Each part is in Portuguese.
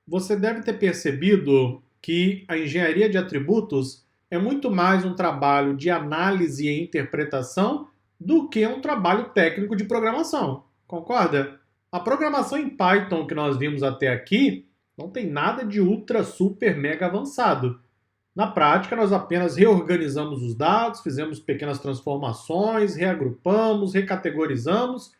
Você deve ter percebido que a engenharia de atributos é muito mais um trabalho de análise e interpretação do que um trabalho técnico de programação. Concorda? A programação em Python que nós vimos até aqui não tem nada de ultra, super, mega avançado. Na prática, nós apenas reorganizamos os dados, fizemos pequenas transformações, reagrupamos, recategorizamos.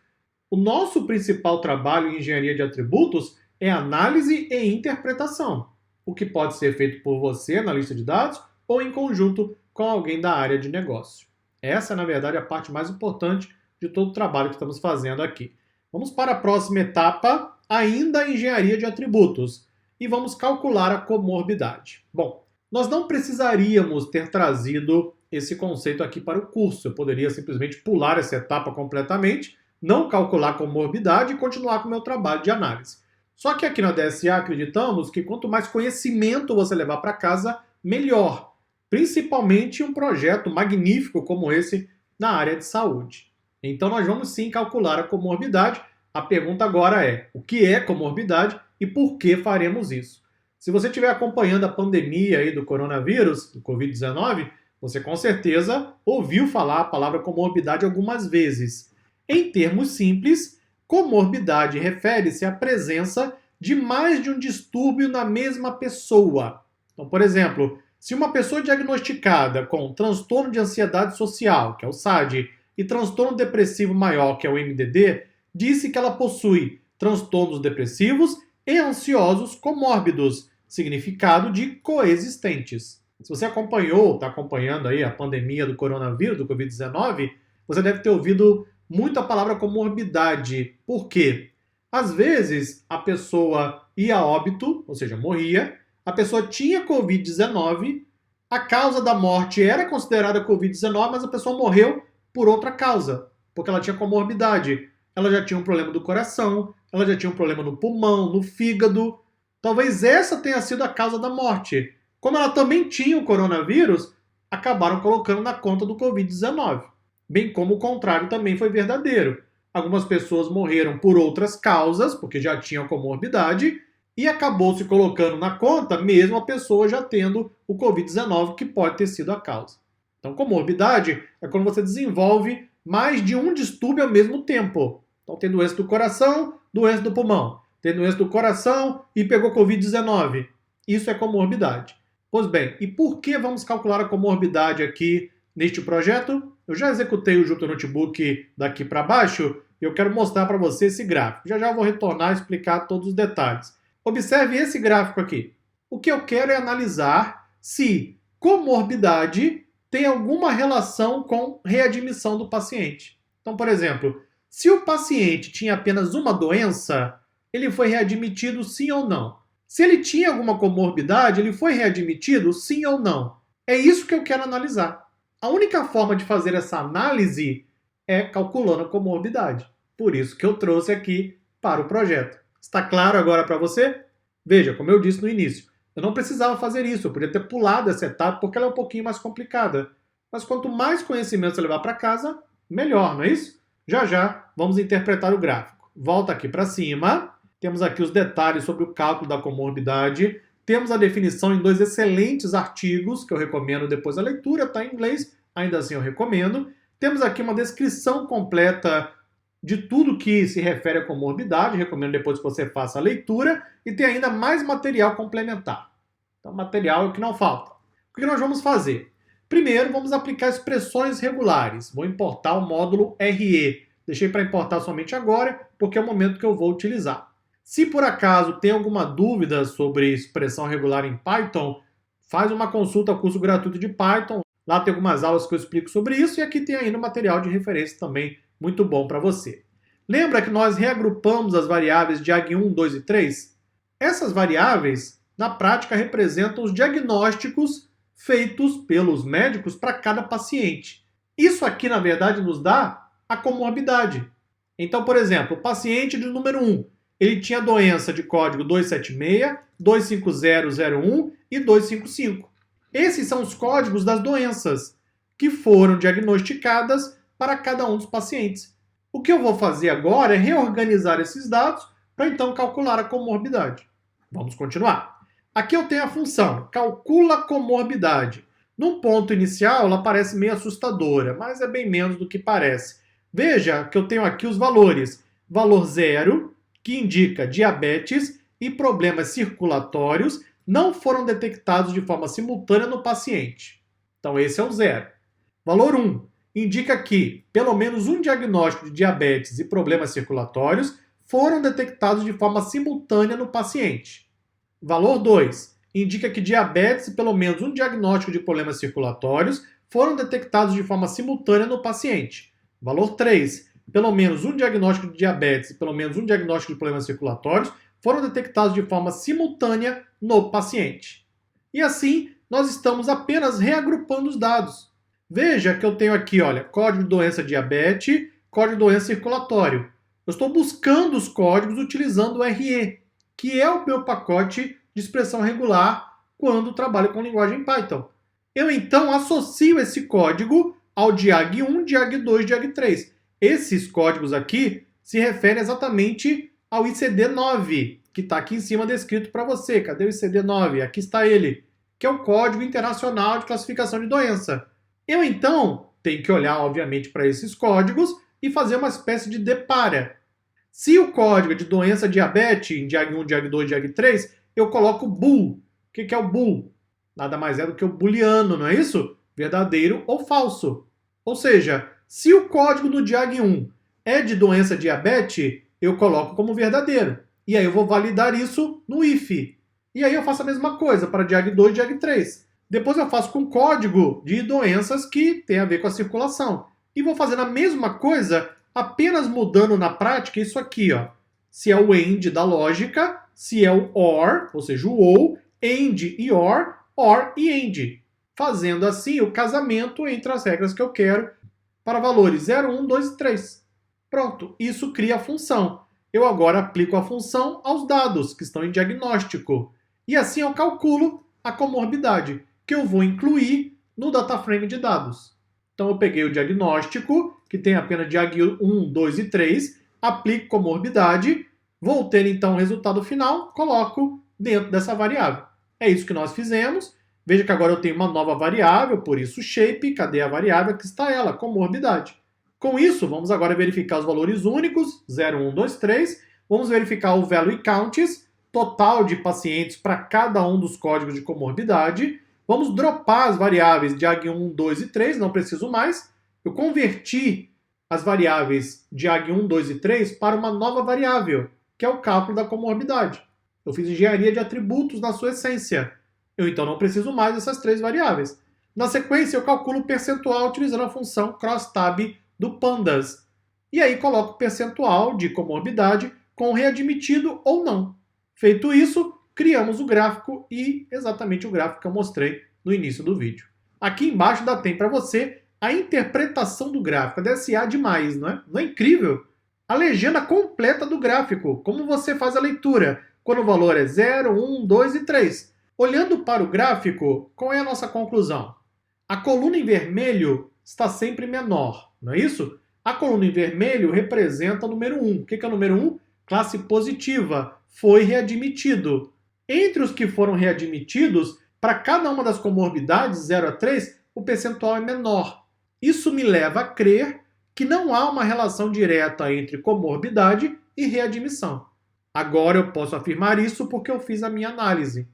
O nosso principal trabalho em engenharia de atributos é análise e interpretação, o que pode ser feito por você, analista de dados, ou em conjunto com alguém da área de negócio. Essa, na verdade, é a parte mais importante de todo o trabalho que estamos fazendo aqui. Vamos para a próxima etapa, ainda a engenharia de atributos, e vamos calcular a comorbidade. Bom, nós não precisaríamos ter trazido esse conceito aqui para o curso. Eu poderia simplesmente pular essa etapa completamente, não calcular comorbidade e continuar com o meu trabalho de análise. Só que aqui na DSA acreditamos que quanto mais conhecimento você levar para casa, melhor. Principalmente um projeto magnífico como esse na área de saúde. Então nós vamos sim calcular a comorbidade. A pergunta agora é: o que é comorbidade e por que faremos isso? Se você estiver acompanhando a pandemia aí do coronavírus, do Covid-19, você com certeza ouviu falar a palavra comorbidade algumas vezes. Em termos simples, comorbidade refere-se à presença de mais de um distúrbio na mesma pessoa. Então, por exemplo, se uma pessoa diagnosticada com transtorno de ansiedade social, que é o SAD, e transtorno depressivo maior, que é o MDD, disse que ela possui transtornos depressivos e ansiosos comórbidos, significado de coexistentes. Se você acompanhou, está acompanhando aí a pandemia do coronavírus, do Covid-19, você deve ter ouvido muito a palavra comorbidade. Por quê? Às vezes, a pessoa ia a óbito, ou seja, morria, a pessoa tinha Covid-19, a causa da morte era considerada Covid-19, mas a pessoa morreu por outra causa, porque ela tinha comorbidade. Ela já tinha um problema do coração, ela já tinha um problema no pulmão, no fígado. Talvez essa tenha sido a causa da morte. Como ela também tinha o coronavírus, acabaram colocando na conta do Covid-19. Bem como o contrário também foi verdadeiro. Algumas pessoas morreram por outras causas, porque já tinham comorbidade, e acabou se colocando na conta mesmo a pessoa já tendo o Covid-19, que pode ter sido a causa. Então, comorbidade é quando você desenvolve mais de um distúrbio ao mesmo tempo. Então, tem doença do coração, doença do pulmão. Tem doença do coração e pegou Covid-19. Isso é comorbidade. Pois bem, e por que vamos calcular a comorbidade aqui neste projeto? Eu já executei o Jupyter Notebook daqui para baixo e eu quero mostrar para você esse gráfico. Já já vou retornar e explicar todos os detalhes. Observe esse gráfico aqui. O que eu quero é analisar se comorbidade tem alguma relação com readmissão do paciente. Então, por exemplo, se o paciente tinha apenas uma doença, ele foi readmitido sim ou não? Se ele tinha alguma comorbidade, ele foi readmitido sim ou não? É isso que eu quero analisar. A única forma de fazer essa análise é calculando a comorbidade. Por isso que eu trouxe aqui para o projeto. Está claro agora para você? Veja, como eu disse no início, eu não precisava fazer isso, eu podia ter pulado essa etapa porque ela é um pouquinho mais complicada. Mas quanto mais conhecimento você levar para casa, melhor, não é isso? Já já vamos interpretar o gráfico. Volta aqui para cima, temos aqui os detalhes sobre o cálculo da comorbidade, temos a definição em dois excelentes artigos, que eu recomendo depois a leitura, está em inglês, ainda assim eu recomendo. Temos aqui uma descrição completa de tudo que se refere à comorbidade, recomendo depois que você faça a leitura, e tem ainda mais material complementar. Então, material é o que não falta. O que nós vamos fazer? Primeiro, vamos aplicar expressões regulares. Vou importar o módulo RE. Deixei para importar somente agora, porque é o momento que eu vou utilizar. Se por acaso tem alguma dúvida sobre expressão regular em Python, faz uma consulta ao curso gratuito de Python. Lá tem algumas aulas que eu explico sobre isso, e aqui tem ainda um material de referência também muito bom para você. Lembra que nós reagrupamos as variáveis diag1, 2 e 3? Essas variáveis, na prática, representam os diagnósticos feitos pelos médicos para cada paciente. Isso aqui, na verdade, nos dá a comorbidade. Então, por exemplo, o paciente de número 1, ele tinha doença de código 276, 25001 e 255. Esses são os códigos das doenças que foram diagnosticadas para cada um dos pacientes. O que eu vou fazer agora é reorganizar esses dados para então calcular a comorbidade. Vamos continuar. Aqui eu tenho a função, calcula comorbidade. Num ponto inicial, ela parece meio assustadora, mas é bem menos do que parece. Veja que eu tenho aqui os valores. Valor 0, que indica diabetes e problemas circulatórios não foram detectados de forma simultânea no paciente. Então esse é o 0. Valor 1, indica que pelo menos um diagnóstico de diabetes e problemas circulatórios foram detectados de forma simultânea no paciente. Valor 2, indica que diabetes e pelo menos um diagnóstico de problemas circulatórios foram detectados de forma simultânea no paciente. Valor 3, pelo menos um diagnóstico de diabetes e pelo menos um diagnóstico de problemas circulatórios foram detectados de forma simultânea no paciente. E assim, nós estamos apenas reagrupando os dados. Veja que eu tenho aqui, olha, código de doença diabetes, código de doença circulatório. Eu estou buscando os códigos utilizando o RE, que é o meu pacote de expressão regular quando trabalho com linguagem Python. Eu então associo esse código ao diag1, diag2, diag3. Esses códigos aqui se referem exatamente ao ICD-9, que está aqui em cima descrito para você. Cadê o ICD-9? Aqui está ele, que é o Código Internacional de Classificação de Doença. Eu então tenho que olhar, obviamente, para esses códigos e fazer uma espécie de depara. Se o código é de doença diabetes, em diag1, diag2, diag3, eu coloco bool. O que é o bool? Nada mais é do que o booleano, não é isso? Verdadeiro ou falso. Ou seja, se o código do diag1 é de doença diabetes, eu coloco como verdadeiro. E aí eu vou validar isso no if. E aí eu faço a mesma coisa para diag2 e diag3. Depois eu faço com código de doenças que tem a ver com a circulação. E vou fazendo a mesma coisa, apenas mudando na prática isso aqui, ó. Se é o AND da lógica, se é o OR, ou seja, o OU, AND e OR e AND. Fazendo assim o casamento entre as regras que eu quero para valores 0, 1, 2 e 3. Pronto, isso cria a função. Eu agora aplico a função aos dados que estão em diagnóstico. E assim eu calculo a comorbidade, que eu vou incluir no dataframe de dados. Então eu peguei o diagnóstico, que tem apenas diag 1, 2 e 3, aplico comorbidade, vou ter então o resultado final, coloco dentro dessa variável. É isso que nós fizemos. Veja que agora eu tenho uma nova variável, por isso shape, cadê a variável? Aqui está ela, comorbidade. Com isso, vamos agora verificar os valores únicos, 0, 1, 2, 3. Vamos verificar o value counts, total de pacientes para cada um dos códigos de comorbidade. Vamos dropar as variáveis diag1, 2 e 3, não preciso mais. Eu converti as variáveis diag1, 2 e 3 para uma nova variável, que é o cálculo da comorbidade. Eu fiz engenharia de atributos na sua essência. Eu então não preciso mais dessas 3 variáveis. Na sequência, eu calculo o percentual utilizando a função crosstab do pandas. E aí coloco o percentual de comorbidade com readmitido ou não. Feito isso, criamos o gráfico e exatamente o gráfico que eu mostrei no início do vídeo. Aqui embaixo tem para você a interpretação do gráfico. Deve ser demais, não é? Não é incrível? A legenda completa do gráfico, como você faz a leitura, quando o valor é 0, 1, 2 e 3. Olhando para o gráfico, qual é a nossa conclusão? A coluna em vermelho está sempre menor, não é isso? A coluna em vermelho representa o número 1. O que é o número 1? Classe positiva, foi readmitido. Entre os que foram readmitidos, para cada uma das comorbidades, 0 a 3, o percentual é menor. Isso me leva a crer que não há uma relação direta entre comorbidade e readmissão. Agora eu posso afirmar isso porque eu fiz a minha análise.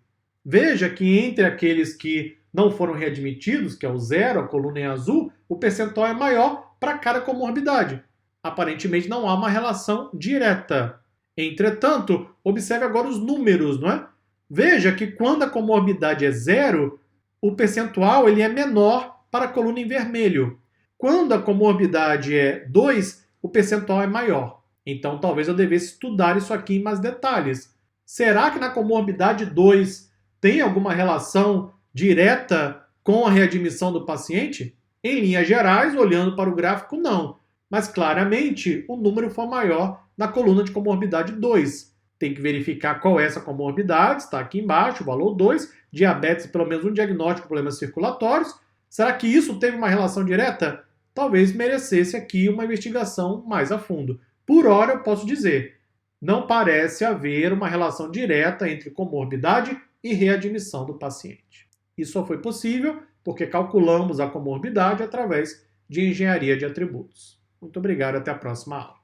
Veja que entre aqueles que não foram readmitidos, que é o 0, a coluna em azul, o percentual é maior para cada comorbidade. Aparentemente não há uma relação direta. Entretanto, observe agora os números, não é? Veja que quando a comorbidade é 0, o percentual ele é menor para a coluna em vermelho. Quando a comorbidade é 2, o percentual é maior. Então talvez eu devesse estudar isso aqui em mais detalhes. Será que na comorbidade 2 tem alguma relação direta com a readmissão do paciente? Em linhas gerais, olhando para o gráfico, não. Mas claramente o número foi maior na coluna de comorbidade 2. Tem que verificar qual é essa comorbidade, está aqui embaixo, o valor 2, diabetes, pelo menos um diagnóstico de problemas circulatórios. Será que isso teve uma relação direta? Talvez merecesse aqui uma investigação mais a fundo. Por hora, eu posso dizer, não parece haver uma relação direta entre comorbidade e readmissão do paciente. Isso só foi possível porque calculamos a comorbidade através de engenharia de atributos. Muito obrigado, até a próxima aula.